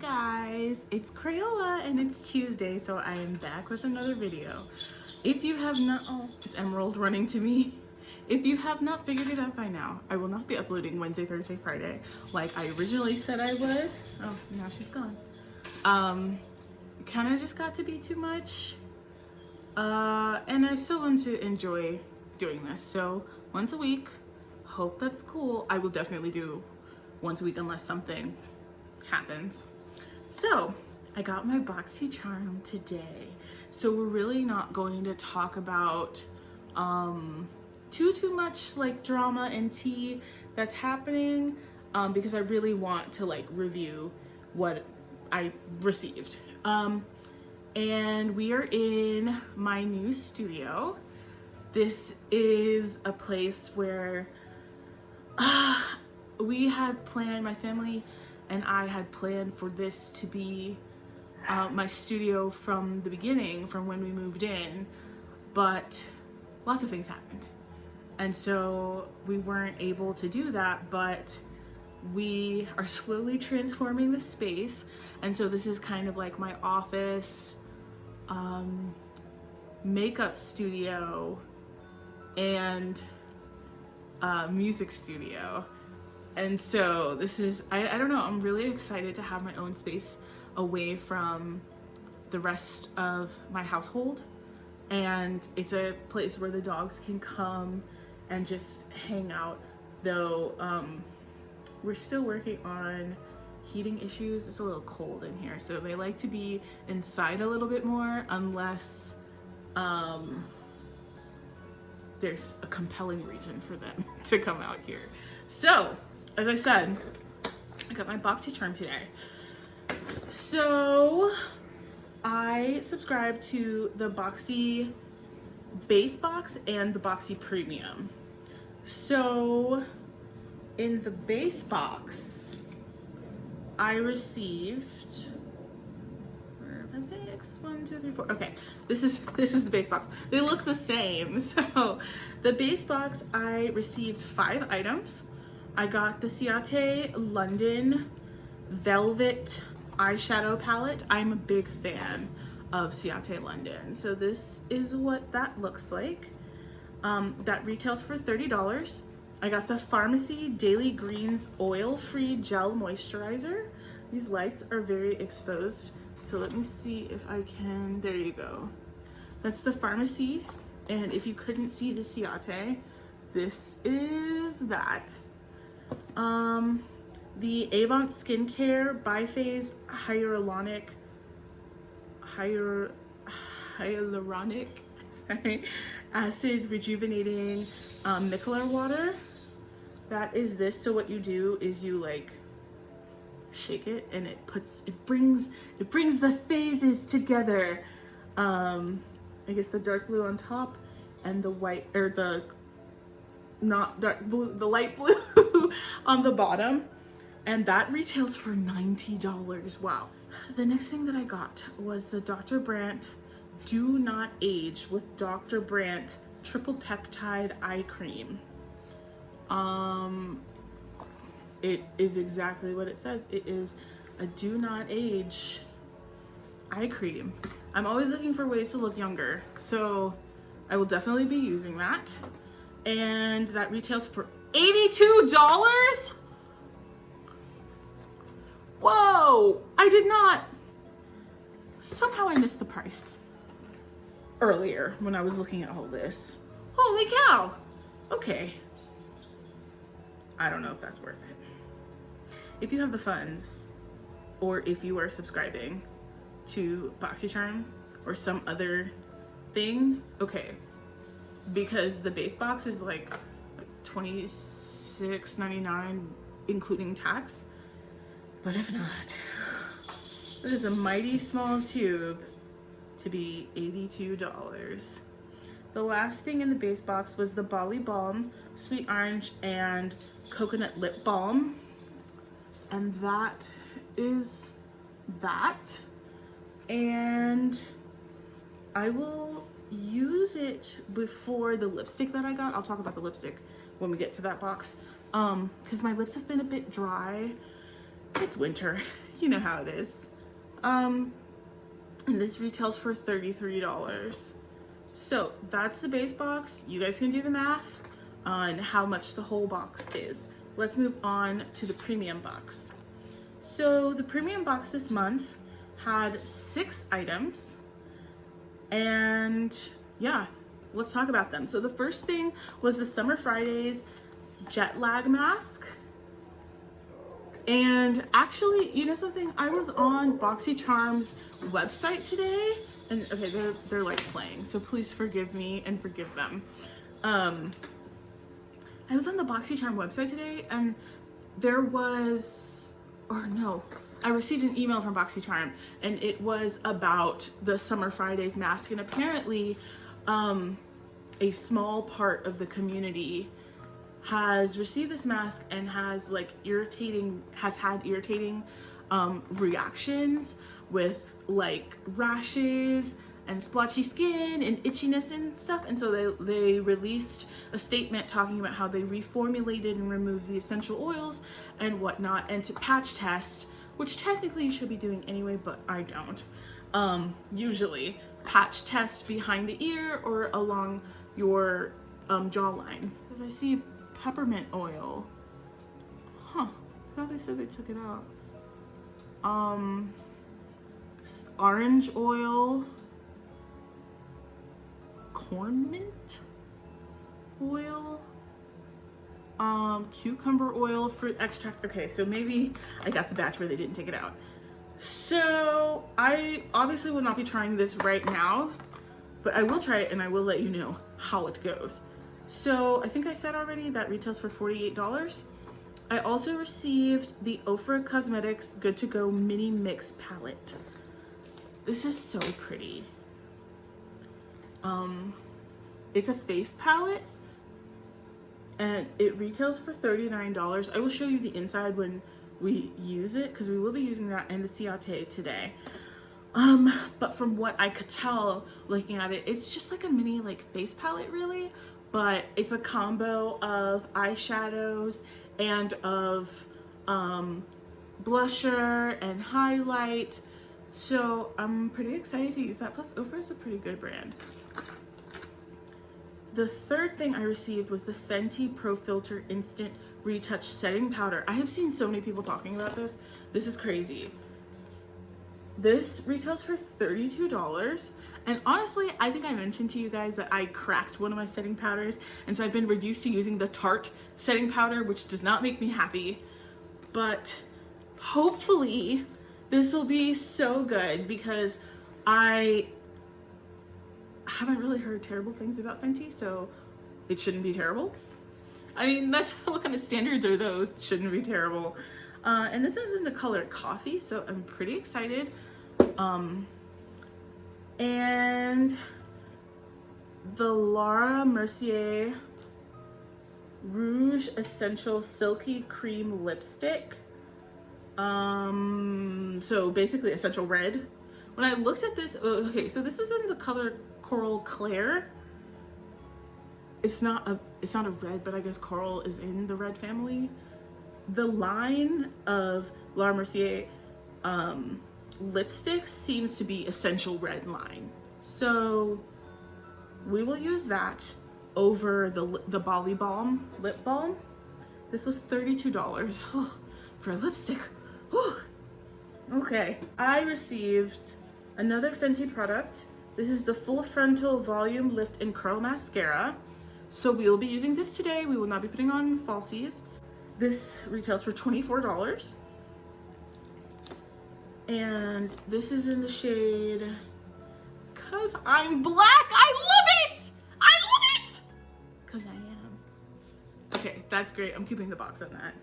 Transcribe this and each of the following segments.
guys, it's Crayola and it's Tuesday, so I am back with another video. If you have not, oh, it's Emerald running to me. If you have not figured it out by now, I will not be uploading Wednesday, Thursday, Friday like I originally said I would. Oh, now she's gone. Kind of just got to be too much. And I still want to enjoy doing this. So once a week, hope that's cool. I will definitely do once a week unless something happens. So I got my BoxyCharm today. So we're really not going to talk about too much like drama and tea that's happening because I really want to like review what I received. And we are in my new studio. This is a place where we had planned, my family and I had planned for this to be my studio from the beginning, from when we moved in, but lots of things happened. And so we weren't able to do that, but we are slowly transforming the space. And so this is kind of like my office, makeup studio, and music studio. And so this is, I don't know, I'm really excited to have my own space away from the rest of my household. And it's a place where the dogs can come and just hang out. Though we're still working on heating issues. It's a little cold in here. So they like to be inside a little bit more unless there's a compelling reason for them to come out here. So, as I said, I got my BoxyCharm today. So, I subscribe to the Boxy Base Box and the Boxy Premium. So, in the Base Box, I received 4, 5, 6, 1, 2, 3, 4. Okay, this is the base box. They look the same. So the base box, I received 5 items. I got the Ciate London Velvet eyeshadow palette. I'm a big fan of Ciate London. So this is what that looks like. That retails for $30. I got the Pharmacy Daily Greens Oil-Free Gel Moisturizer. These lights are very exposed, so let me see if I can, there you go. That's the Pharmacy, and if you couldn't see the Ciate, this is that. The Avon Skincare Biphase Hyaluronic Acid Rejuvenating Micellar Water. That is this. So what you do is you like shake it and it brings the phases together. I guess the dark blue on top and the white, or the not dark blue, the light blue on the bottom. And that retails for $90. Wow. The next thing that I got was the Dr. Brandt Do Not Age with Dr. Brandt Triple Peptide Eye Cream. It is exactly what it says. It is a do not age eye cream. I'm always looking for ways to look younger, so I will definitely be using that. And that retails for $82? Whoa! I did not. Somehow I missed the price earlier when I was looking at all this. Holy cow! Okay. I don't know if that's worth it. If you have the funds, or if you are subscribing to BoxyCharm or some other thing, okay. Because the base box is like $26.99 including tax. But if not, it is a mighty small tube to be $82. The last thing in the base box was the Bali Balm Sweet Orange and Coconut Lip Balm. And that is that. And I will use it before the lipstick that I got. I'll talk about the lipstick when we get to that box. Because my lips have been a bit dry. It's winter. You know how it is. And this retails for $33. So that's the base box. You guys can do the math on how much the whole box is. Let's move on to the premium box. So the premium box this month had 6 items, and yeah, let's talk about them. So the first thing was the Summer Fridays jet lag mask. And actually, you know something? I was on BoxyCharm's website today, and okay, they're like playing, so please forgive me and forgive them. I was on the BoxyCharm website today, and there was, or no, I received an email from BoxyCharm, and it was about the Summer Fridays mask, and apparently, a small part of the community has received this mask and has had irritating reactions with like rashes and splotchy skin and itchiness and stuff. And so they released a statement talking about how they reformulated and removed the essential oils and whatnot, and to patch test, which technically you should be doing anyway, but I don't. Usually patch test behind the ear or along your jawline. Because I see peppermint oil. Huh. I thought they said they took it out. Orange oil. Corn mint oil. Cucumber oil, fruit extract. Okay, so maybe I got the batch where they didn't take it out. So I obviously will not be trying this right now, but I will try it and I will let you know how it goes. So I think I said already that retails for $48. I also received the Ofra Cosmetics Good to Go Mini Mix Palette. This is so pretty. It's a face palette and it retails for $39. I will show you the inside when we use it, because we will be using that and the Ciate today. But from what I could tell looking at it, it's just like a mini like face palette really, but it's a combo of eyeshadows and of blusher and highlight. So I'm pretty excited to use that. Plus Ofra is a pretty good brand. The third thing I received was the Fenty Pro Filter Instant Retouch Setting Powder. I have seen so many people talking about this. This is crazy. This retails for $32. And honestly, I think I mentioned to you guys that I cracked one of my setting powders. And so I've been reduced to using the Tarte setting powder, which does not make me happy. But hopefully this will be so good, because I haven't really heard terrible things about Fenty, so it shouldn't be terrible. I mean, that's what kind of standards are those? It shouldn't be terrible. And this is in the color coffee, so I'm pretty excited. And the Laura Mercier Rouge Essential Silky Cream Lipstick. So basically essential red. When I looked at this, okay, so this is in the color Coral Claire. It's not a red, but I guess coral is in the red family. The line of Laura Mercier lipstick seems to be essential red line. So we will use that over the Bali Balm lip balm. This was $32 for a lipstick. Whew. Okay, I received another Fenty product. This is the Full Frontal Volume Lift and Curl Mascara. So we will be using this today. We will not be putting on falsies. This retails for $24. And this is in the shade Cause I'm Black. I love it! I love it! Cause I am. Okay, that's great. I'm keeping the box on that.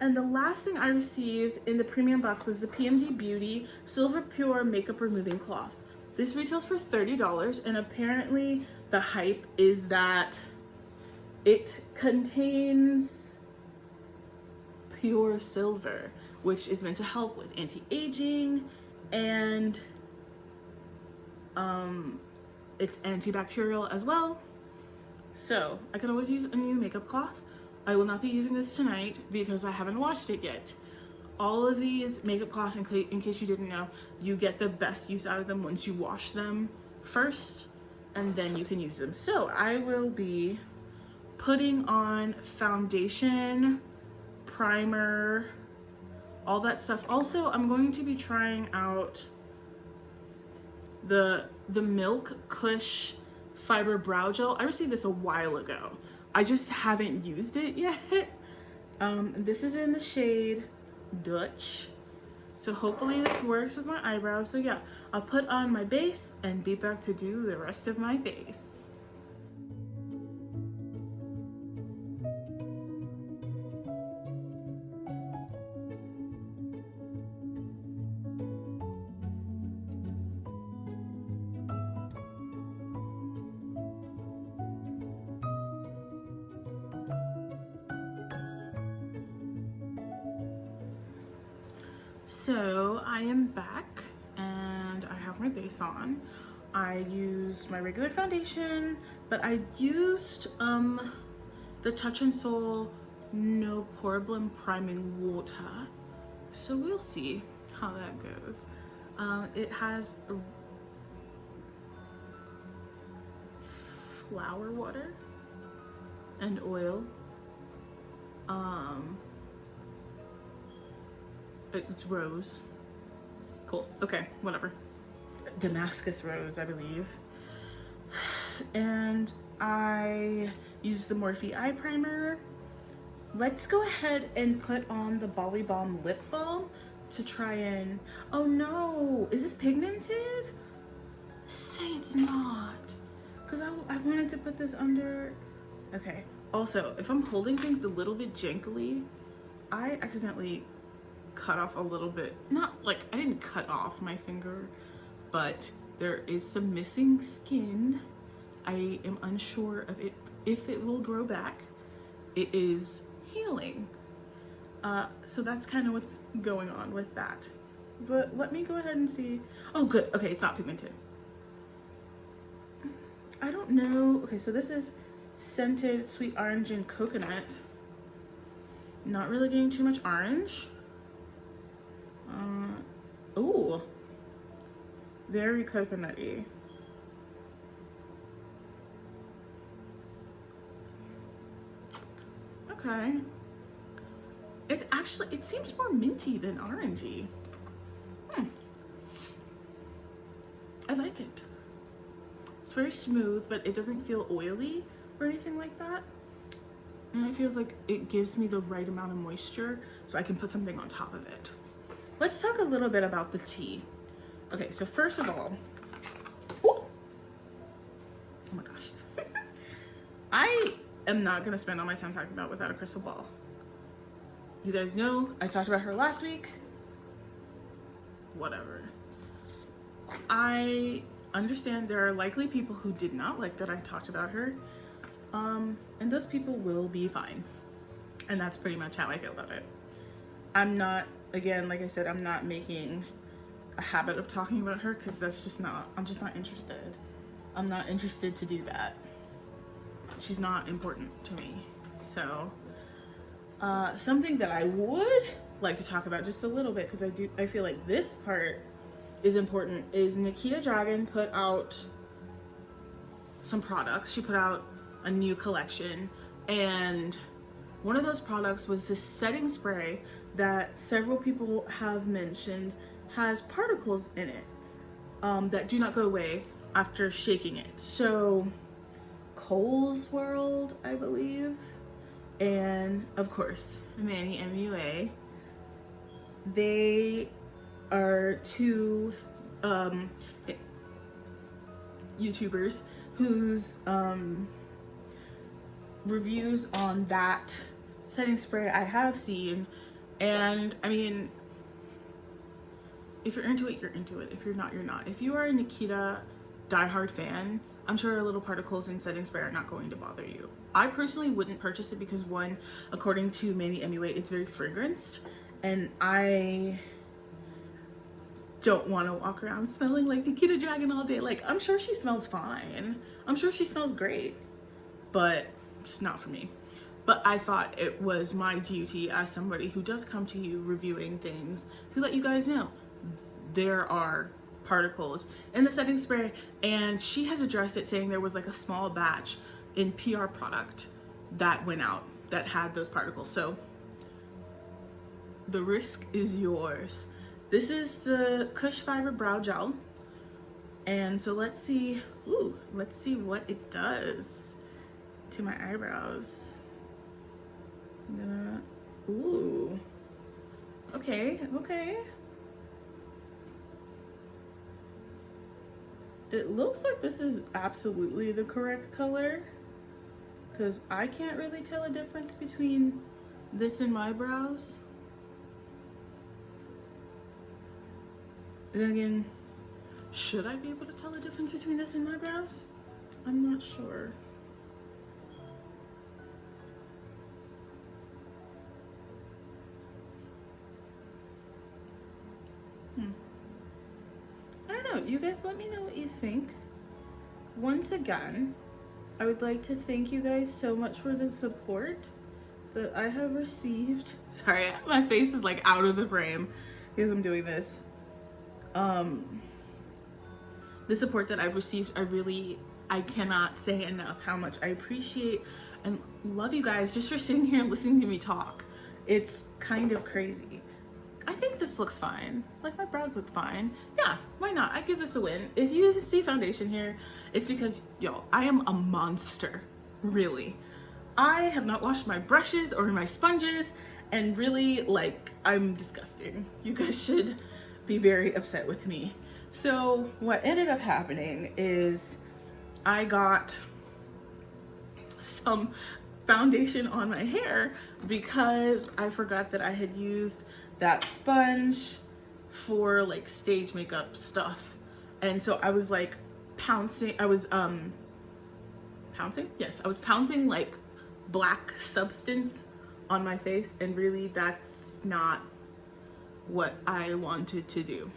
And the last thing I received in the premium box was the PMD Beauty Silver Pure Makeup Removing Cloth. This retails for $30, and apparently the hype is that it contains pure silver, which is meant to help with anti-aging, and it's antibacterial as well. So I can always use a new makeup cloth. I will not be using this tonight because I haven't washed it yet. all of these makeup cloths, in case you didn't know, you get the best use out of them once you wash them first, and then you can use them. So I will be putting on foundation, primer, all that stuff. Also, I'm going to be trying out the Milk Kush Fiber Brow Gel. I received this a while ago. I just haven't used it yet. This is in the shade Dutch. So hopefully this works with my eyebrows. So yeah, I'll put on my base and be back to do the rest of my face. So I am back and I have my base on. I used my regular foundation, but I used the Touch and Soul No Problem Priming Water. So we'll see how that goes. It has flower water and oil. It's rose. Cool. Okay, whatever. Damascus rose, I believe. And I used the Morphe eye primer. Let's go ahead and put on the Bali Balm lip balm to try and... Oh no! Is this pigmented? Say it's not. Because I wanted to put this under... Okay. Also, if I'm holding things a little bit jankily, I accidentally cut off a little bit. Not like I didn't cut off my finger, but there is some missing skin. I am unsure of it, if it will grow back. It is healing. So that's kind of what's going on with that. But let me go ahead and see. Oh, good. Okay, it's not pigmented. I don't know. Okay, so this is scented sweet orange and coconut. Not really getting too much orange. Ooh, very coconutty. Okay. It's actually, it seems more minty than orangey. I like it. It's very smooth, but it doesn't feel oily or anything like that. And it feels like it gives me the right amount of moisture so I can put something on top of it. Let's talk a little bit about the tea. Okay, so first of all, oh my gosh. I am not gonna spend all my time talking about Without a Crystal Ball. You guys know, I talked about her last week. Whatever. I understand there are likely people who did not like that I talked about her. And those people will be fine. And that's pretty much how I feel about it. I'm not, again, like I said, I'm not making a habit of talking about her because that's just not, I'm just not interested. I'm not interested to do that. She's not important to me. So, something that I would like to talk about just a little bit, because I feel like this part is important, is Nikita Dragun put out some products. She put out a new collection, and one of those products was this setting spray that several people have mentioned has particles in it that do not go away after shaking it. So Kohl's World, I believe, and of course Manny MUA, they are two YouTubers whose reviews on that setting spray I have seen. And I mean, if you're into it, you're into it. If you're not, you're not. If you are a Nikita diehard fan, I'm sure little particles in setting spray are not going to bother you. I personally wouldn't purchase it because, one, according to Manny MUA, it's very fragranced, and I don't want to walk around smelling like Nikita Dragun all day. Like, I'm sure she smells fine. I'm sure she smells great, but it's not for me. but I thought it was my duty as somebody who does come to you reviewing things to let you guys know there are particles in the setting spray, and she has addressed it saying there was like a small batch in PR product that went out that had those particles. So the risk is yours. This is the Kush Fiber Brow Gel. And so let's see what it does to my eyebrows. I'm gonna, ooh, okay. It looks like this is absolutely the correct color, because I can't really tell a difference between this and my brows. Then again, should I be able to tell the difference between this and my brows? I'm not sure. I don't know. You guys let me know what you think. Once again, I would like to thank you guys so much for the support that I have received. Sorry, my face is like out of the frame because I'm doing this. The support that I've received, I cannot say enough how much I appreciate and love you guys just for sitting here and listening to me talk. It's kind of crazy. I think this looks fine. Like, my brows look fine. Yeah, why not? I give this a win. If you see foundation here, it's because, yo, I am a monster, really. I have not washed my brushes or my sponges, and really, like, I'm disgusting. You guys should be very upset with me. So what ended up happening is I got some foundation on my hair because I forgot that I had used that sponge for like stage makeup stuff. And so I was like pouncing, I was pouncing? Yes, I was pouncing like black substance on my face, and really that's not what I wanted to do.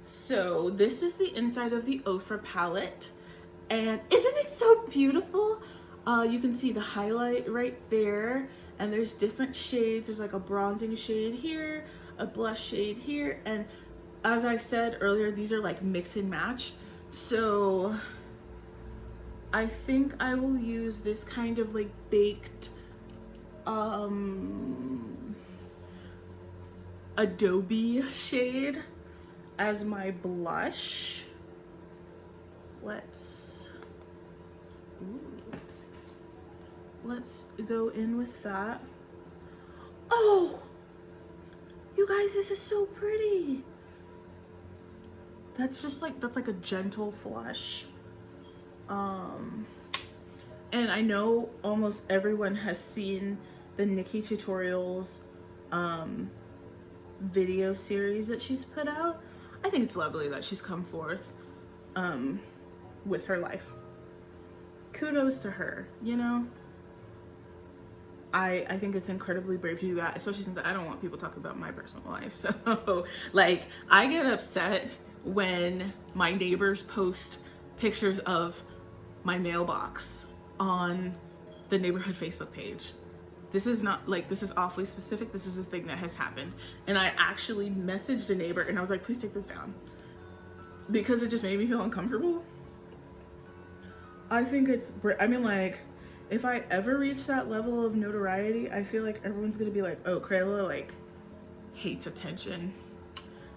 So this is the inside of the Ofra palette, and isn't it so beautiful? You can see the highlight right there, and there's different shades. There's like a bronzing shade here, a blush shade here, and as I said earlier, these are like mix and match. So I think I will use this kind of like baked Adobe shade as my blush. Let's go in with that. Oh, you guys, this is so pretty. That's like a gentle flush. And I know almost everyone has seen the Nikki Tutorials video series that she's put out. I think it's lovely that she's come forth with her life. Kudos to her, you know? I think it's incredibly brave to do that, especially since I don't want people talking about my personal life. So, like, I get upset when my neighbors post pictures of my mailbox on the neighborhood Facebook page. This is not, like, this is awfully specific. This is a thing that has happened. And I actually messaged a neighbor and I was like, please take this down. Because it just made me feel uncomfortable. I think it's, I mean, like, if I ever reach that level of notoriety, I feel like everyone's gonna be like, oh, Krayla, like, hates attention.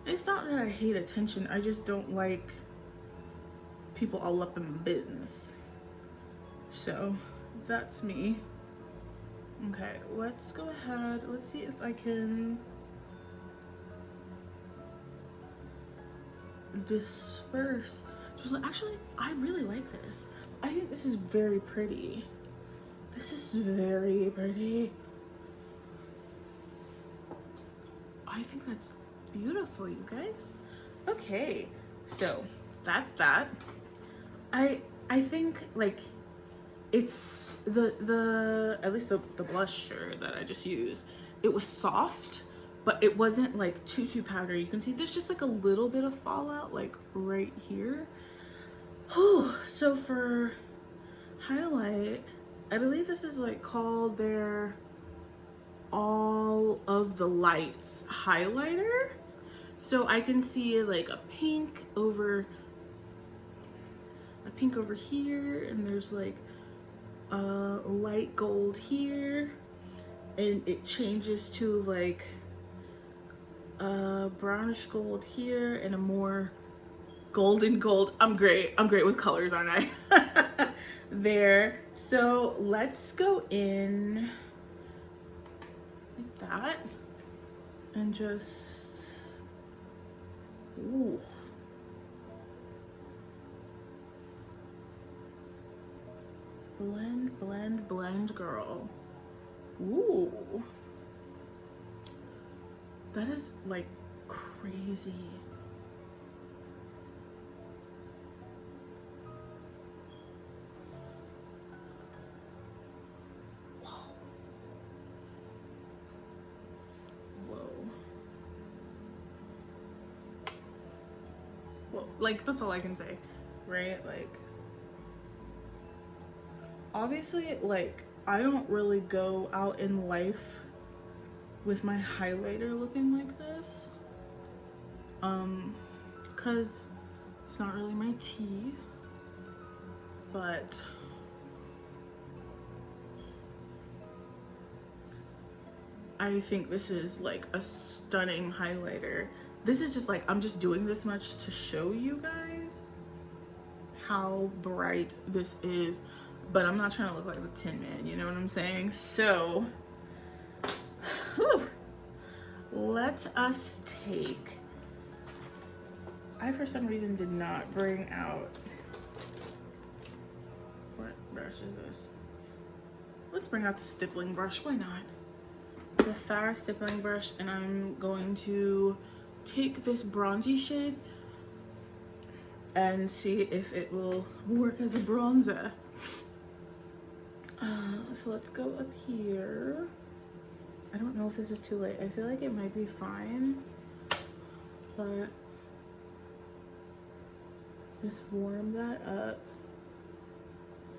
It's not that I hate attention, I just don't like people all up in my business. So, that's me. Okay, let's go ahead. Let's see if I can disperse. Just actually, I really like this. I think this is very pretty. This is very pretty. I think that's beautiful, you guys. Okay, so that's that. I think, like, it's the at least the blusher that I just used, it was soft, but it wasn't like too powdery. You can see there's just like a little bit of fallout like right here. Oh, so for highlight, I believe this is like called their All of the Lights highlighter. So I can see like a pink over here, and there's like a light gold here, and it changes to like a brownish gold here and a more golden gold. I'm great with colors, aren't I? There. So let's go in like that and just, ooh. Blend, blend, blend, girl. Ooh. That is like crazy. Whoa. Whoa. Whoa. Like, that's all I can say, right? Like, obviously, like, I don't really go out in life with my highlighter looking like this, because it's not really my tea, but I think this is like a stunning highlighter. This is just like, I'm just doing this much to show you guys how bright this is, but I'm not trying to look like the Tin Man, you know what I'm saying? So, whew, let us take, I for some reason did not bring out, what brush is this? Let's bring out the stippling brush, why not? The Farrah stippling brush, and I'm going to take this bronzy shade and see if it will work as a bronzer. So let's go up here. I don't know if this is too late. I feel like it might be fine, but let's warm that up.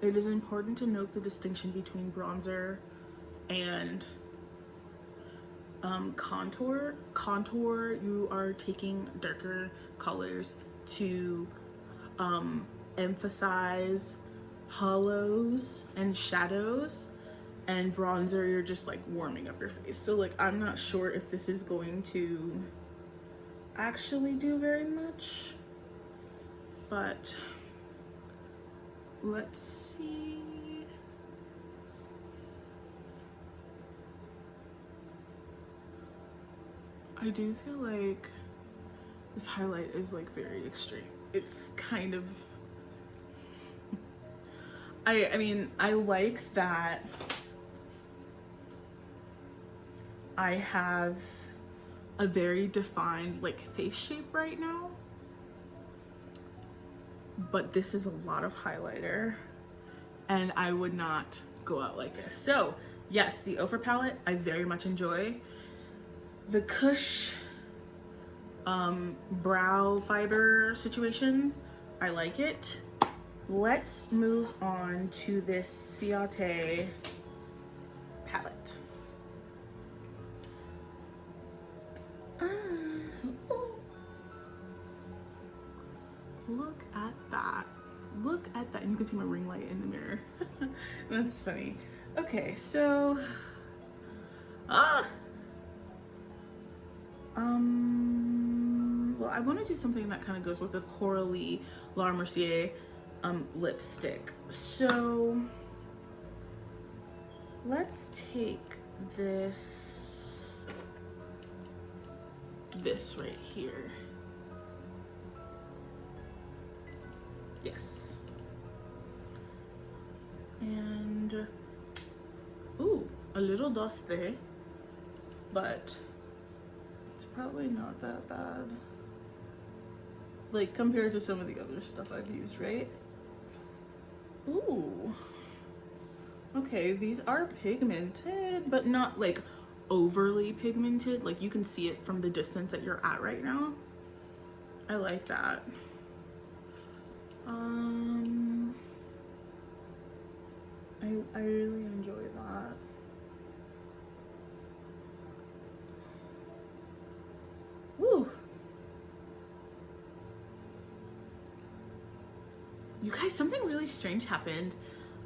It is important to note the distinction between bronzer and contour. Contour, you are taking darker colors to emphasize hollows and shadows, and bronzer, you're just like warming up your face. So like, I'm not sure if this is going to actually do very much, but let's see. I do feel like this highlight is like very extreme. It's kind of, I mean, I like that I have a very defined like face shape right now, but this is a lot of highlighter and I would not go out like this. So yes, the Ofra palette I very much enjoy. The Kush brow fiber situation, I like it. Let's move on to this Ciate palette. Look at that. Look at that. And you can see my ring light in the mirror. That's funny. Okay, so well, I want to do something that kind of goes with the Coralie Laura Mercier lipstick. So let's take this right here. Yes. And ooh, a little dusty, but it's probably not that bad, like compared to some of the other stuff I've used, right? Ooh, okay, these are pigmented, but not like overly pigmented. Like you can see it from the distance that you're at right now. I like that. I really enjoy that. Woo! You guys, something really strange happened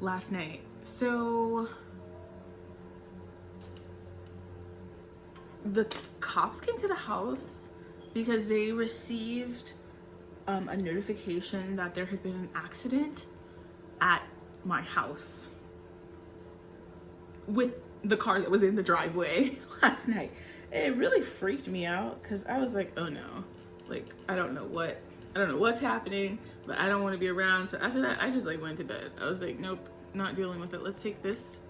last night. So the cops came to the house because they received a notification that there had been an accident at my house with the car that was in the driveway last night. And it really freaked me out because I was like, oh no, like I don't know what's happening, but I don't want to be around. So after that, I just like went to bed. I was like, nope, not dealing with it. Let's take this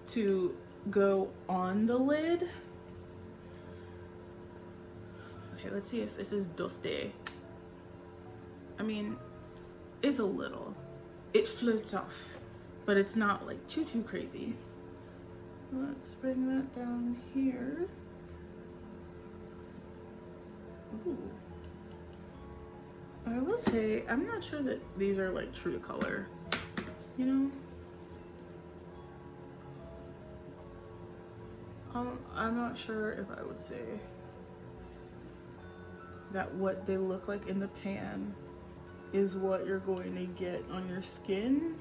to go on the lid. Okay, let's see if this is dusty. I mean, it's a little. It floats off, but it's not like too crazy. Let's bring that down here. Ooh. I will say, I'm not sure that these are like true to color, you know? I'm not sure if I would say that what they look like in the pan is what you're going to get on your skin.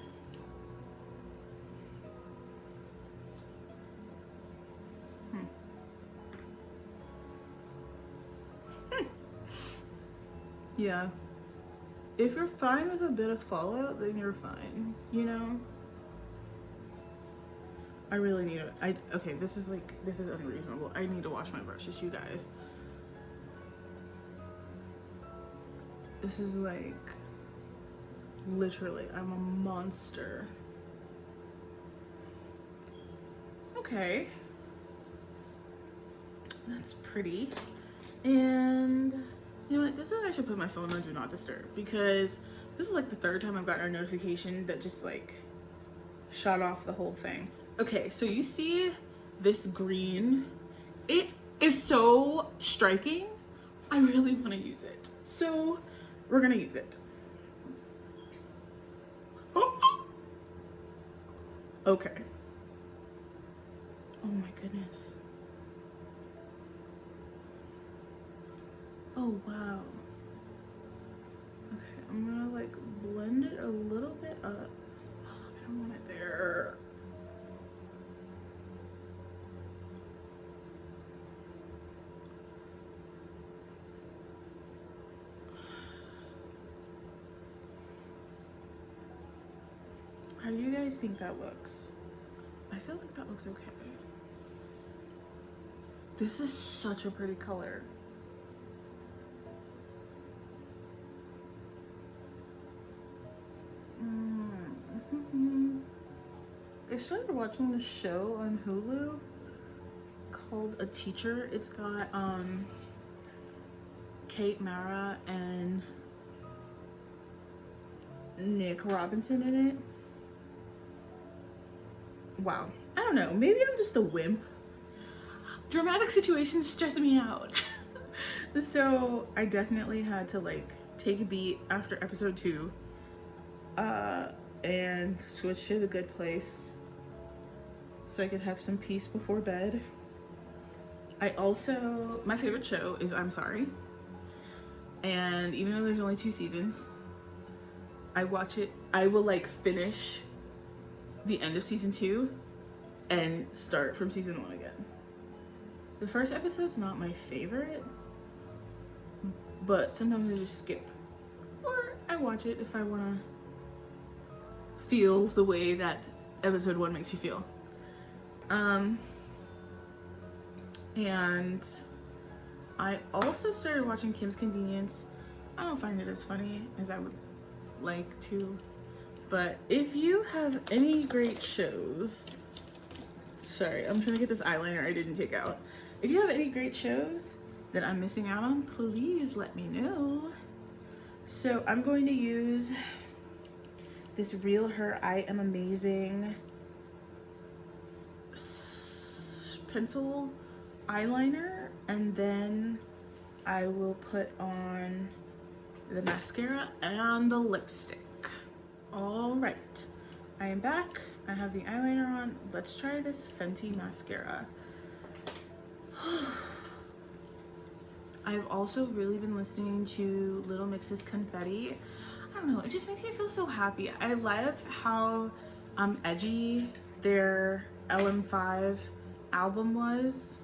Yeah. If you're fine with a bit of fallout, then you're fine, you know? I really need it. Okay, this is unreasonable. I need to wash my brushes, you guys. This is like, literally, I'm a monster. Okay. That's pretty. And you know what? This is I should put my phone on Do Not Disturb because this is like the third time I've gotten a notification that just like shut off the whole thing. Okay, so you see this green? It is so striking. I really want to use it. So we're gonna use it. Okay. Oh my goodness. Oh wow. Okay, I'm gonna like blend it a little bit up. Oh, I don't want it there. How do you guys think that looks? I feel like that looks okay. This is such a pretty color. I started watching this show on Hulu called A Teacher. It's got Kate Mara and Nick Robinson in it. Wow. I don't know. Maybe I'm just a wimp. Dramatic situations stress me out. So I definitely had to like take a beat after episode 2 and switch to The Good Place so I could have some peace before bed. My favorite show is I'm Sorry. And even though there's only 2 seasons, I watch it. I will like finish the end of season 2 and start from season 1 again. The first episode's not my favorite, but sometimes I just skip. Or I watch it if I want to feel the way that episode 1 makes you feel. And I also started watching Kim's Convenience. I don't find it as funny as I would like to, but if you have any great shows, sorry, I'm trying to get this eyeliner I didn't take out. If you have any great shows that I'm missing out on, please let me know. So I'm going to use this Real Her I Am Amazing pencil eyeliner, and then I will put on the mascara and the lipstick. All right, I am back I have the eyeliner on. Let's try this Fenty mascara. I've also really been listening to Little Mix's Confetti. I don't know, it just makes me feel so happy. I love how edgy their LM5 album was,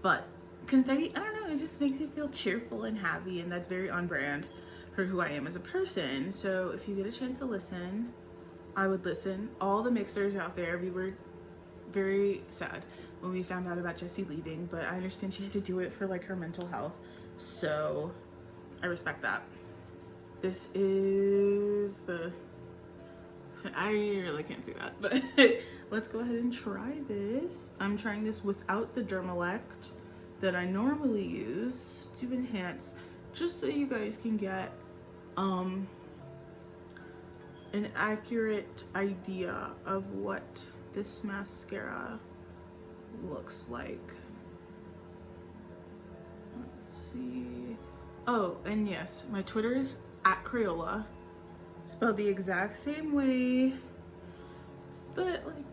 but Confetti, I don't know, it just makes me feel cheerful and happy, and that's very on brand for who I am as a person. So if you get a chance to listen, I would listen. All the mixers out there, we were very sad when we found out about Jessie leaving, but I understand she had to do it for like her mental health, so I respect that. This is the, I really can't see that, but let's go ahead and try this. I'm trying this without the Dermalect that I normally use to enhance, just so you guys can get an accurate idea of what this mascara looks like. Let's see. Oh, and yes, my Twitter is @Crayola, spelled the exact same way, but like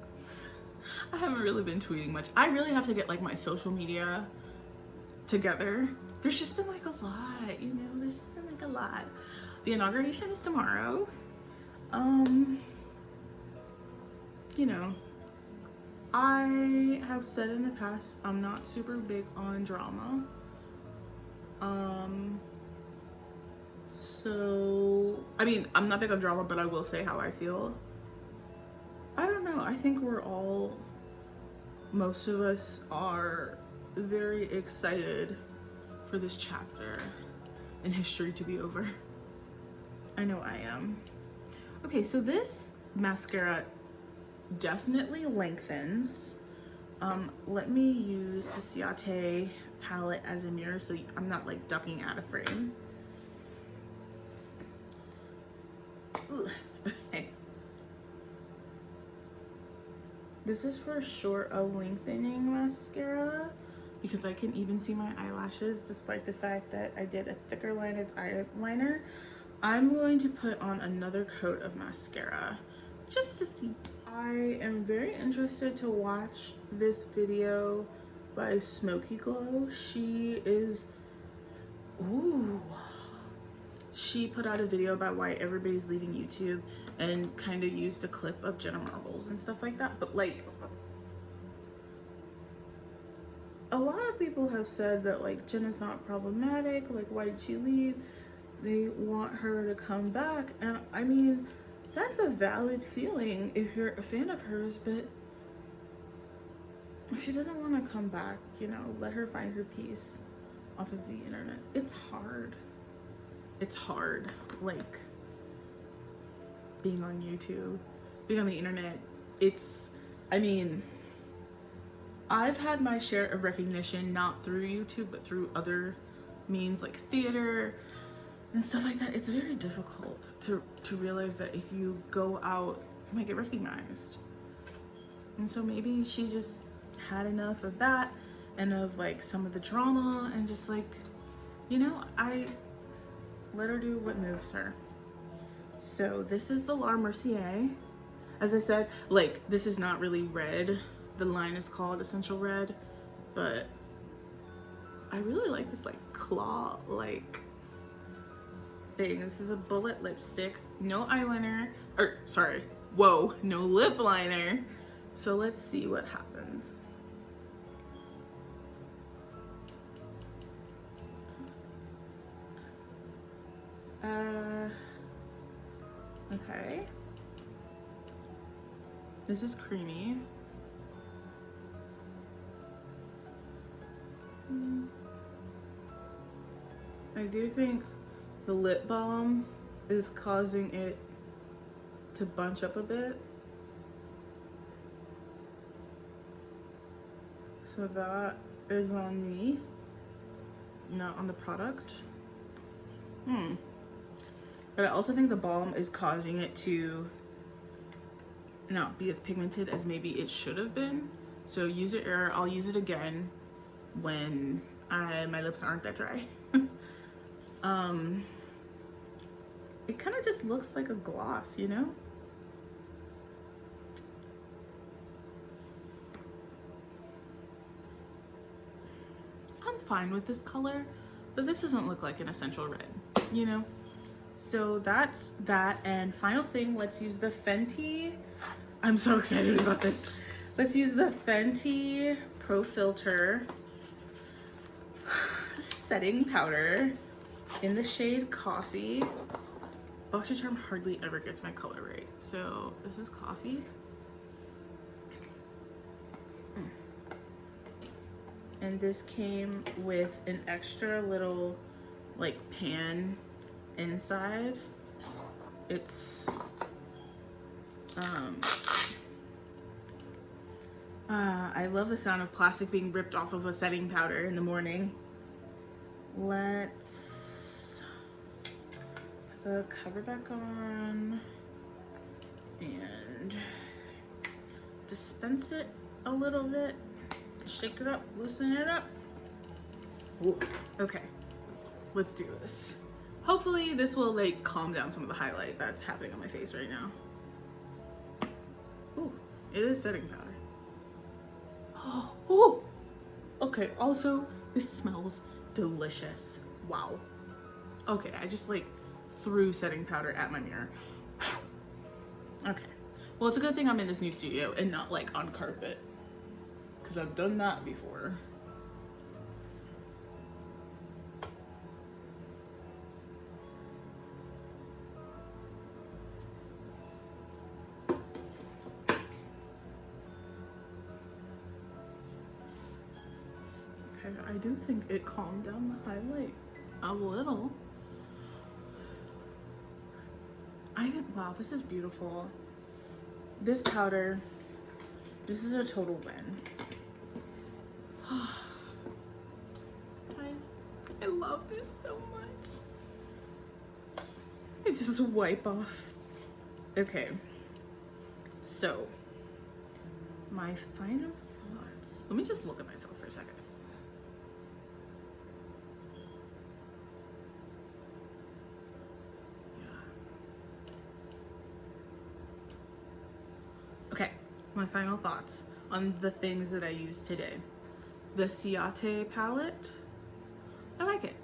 I haven't really been tweeting much. I really have to get like my social media together. There's just been like a lot, you know, there's just been like a lot. The inauguration is tomorrow. You know, I have said in the past I'm not super big on drama. So I mean, I'm not big on drama, but I will say how I feel. I don't know, I think most of us are very excited for this chapter in history to be over. I know I am. Okay, so this mascara definitely lengthens. Let me use the Ciate palette as a mirror so I'm not like ducking out of frame. Ooh, okay. This is for sure a lengthening mascara because I can even see my eyelashes despite the fact that I did a thicker line of eyeliner. I'm going to put on another coat of mascara just to see. I am very interested to watch this video by Smoky Glow. She put out a video about why everybody's leaving YouTube and kind of used a clip of Jenna Marbles and stuff like that. But like, a lot of people have said that like Jenna's not problematic, like why did she leave? They want her to come back, and I mean, that's a valid feeling if you're a fan of hers, but if she doesn't want to come back, you know, let her find her peace off of the internet. It's hard. It's hard, like, being on YouTube, being on the internet. I mean, I've had my share of recognition, not through YouTube, but through other means like theater and stuff like that. It's very difficult to realize that if you go out, you might get recognized. And so maybe she just had enough of that and of like some of the drama and just like, you know, I let her do what moves her. So this is the La Mercier. As I said, like, this is not really red. The line is called Essential Red, but I really like this like claw like thing. This is a bullet lipstick, no eyeliner, or sorry, whoa, no lip liner. So let's see what happens. Okay. This is creamy. I do think the lip balm is causing it to bunch up a bit. So that is on me, not on the product. But I also think the balm is causing it to not be as pigmented as maybe it should have been. So user error. I'll use it again when my lips aren't that dry. It kind of just looks like a gloss, you know? I'm fine with this color, but this doesn't look like an essential red, you know? So that's that. And final thing, let's use the Fenty. I'm so excited about this. Let's use the Fenty Pro Filter setting powder in the shade Coffee. BoxyCharm hardly ever gets my color right. So this is Coffee. And this came with an extra little like pan inside. It's I love the sound of plastic being ripped off of a setting powder in the morning. Let's put the cover back on and dispense it a little bit. Shake it up, loosen it up. Ooh, okay, let's do this. Hopefully this will like calm down some of the highlight that's happening on my face right now. Ooh, it is setting powder. Oh, okay, also this smells delicious. Wow. Okay, I just like threw setting powder at my mirror. Okay, well, it's a good thing I'm in this new studio and not like on carpet, because I've done that before. Okay, I do think it calmed down the highlight a little. I think, wow, this is beautiful. This powder, this is a total win. Guys, I love this so much. I just wipe off. Okay, so my final thoughts. Let me just look at myself for a second. Okay, my final thoughts on the things that I used today. The Ciate palette, I like it.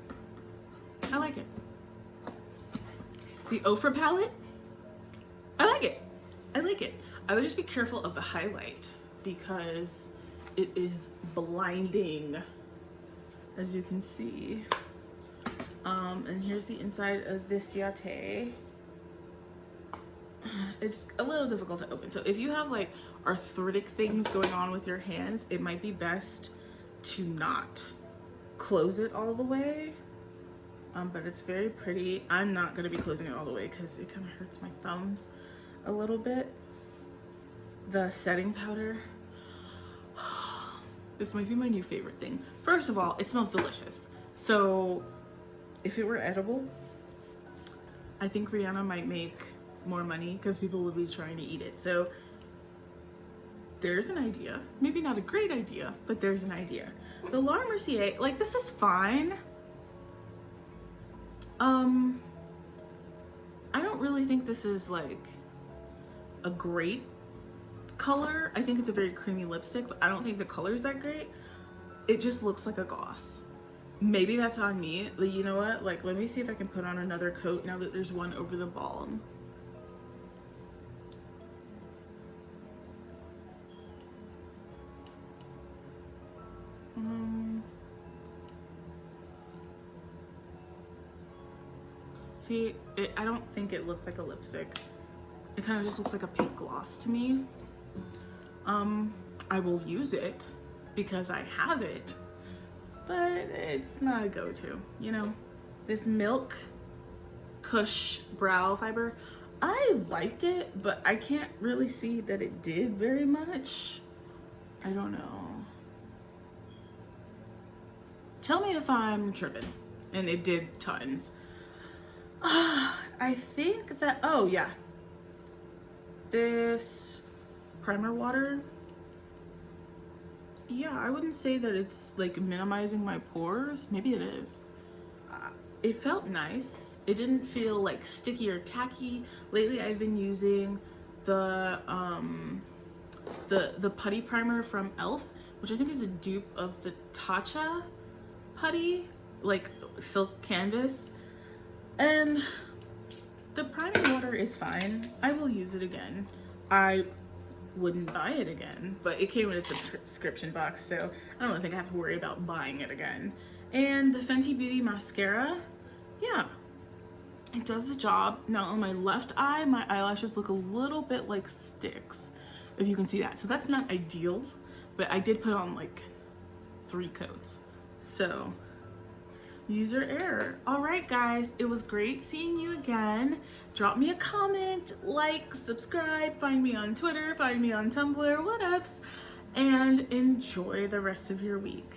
I like it. The Ofra palette, I like it. I like it. I would just be careful of the highlight because it is blinding, as you can see. And here's the inside of the Ciate. It's a little difficult to open. So if you have like arthritic things going on with your hands, it might be best to not close it all the way. But it's very pretty. I'm not gonna be closing it all the way because it kind of hurts my thumbs a little bit. The setting powder. This might be my new favorite thing. First of all, it smells delicious. So if it were edible, I think Rihanna might make more money because people would be trying to eat it. So there's an idea. Maybe not a great idea, but there's an idea. The Laura Mercier, like, this is fine. I don't really think this is like a great color. I think it's a very creamy lipstick, but I don't think the color is that great. It just looks like a gloss. Maybe that's on me. Like, you know what? Like, let me see if I can put on another coat now that there's one over the balm. See, I don't think it looks like a lipstick. It kind of just looks like a pink gloss to me. I will use it because I have it, but it's not a go-to, you know? This Milk Kush brow fiber, I liked it, but I can't really see that it did very much. I don't know. Tell me if I'm tripping. And it did tons. I think that, oh yeah. This primer water. Yeah, I wouldn't say that it's like minimizing my pores. Maybe it is. It felt nice. It didn't feel like sticky or tacky. Lately I've been using the putty primer from e.l.f., which I think is a dupe of the Tatcha putty, like silk canvas, and the priming water is fine. I will use it again. I wouldn't buy it again, but it came in a subscription box, so I don't think I have to worry about buying it again. And the Fenty Beauty mascara, yeah, it does the job. Now on my left eye, my eyelashes look a little bit like sticks, if you can see that. So that's not ideal, but I did put on like 3 coats. So user error. All right, guys, it was great seeing you again. Drop me a comment, like, subscribe, find me on Twitter, find me on Tumblr, what ups, and enjoy the rest of your week.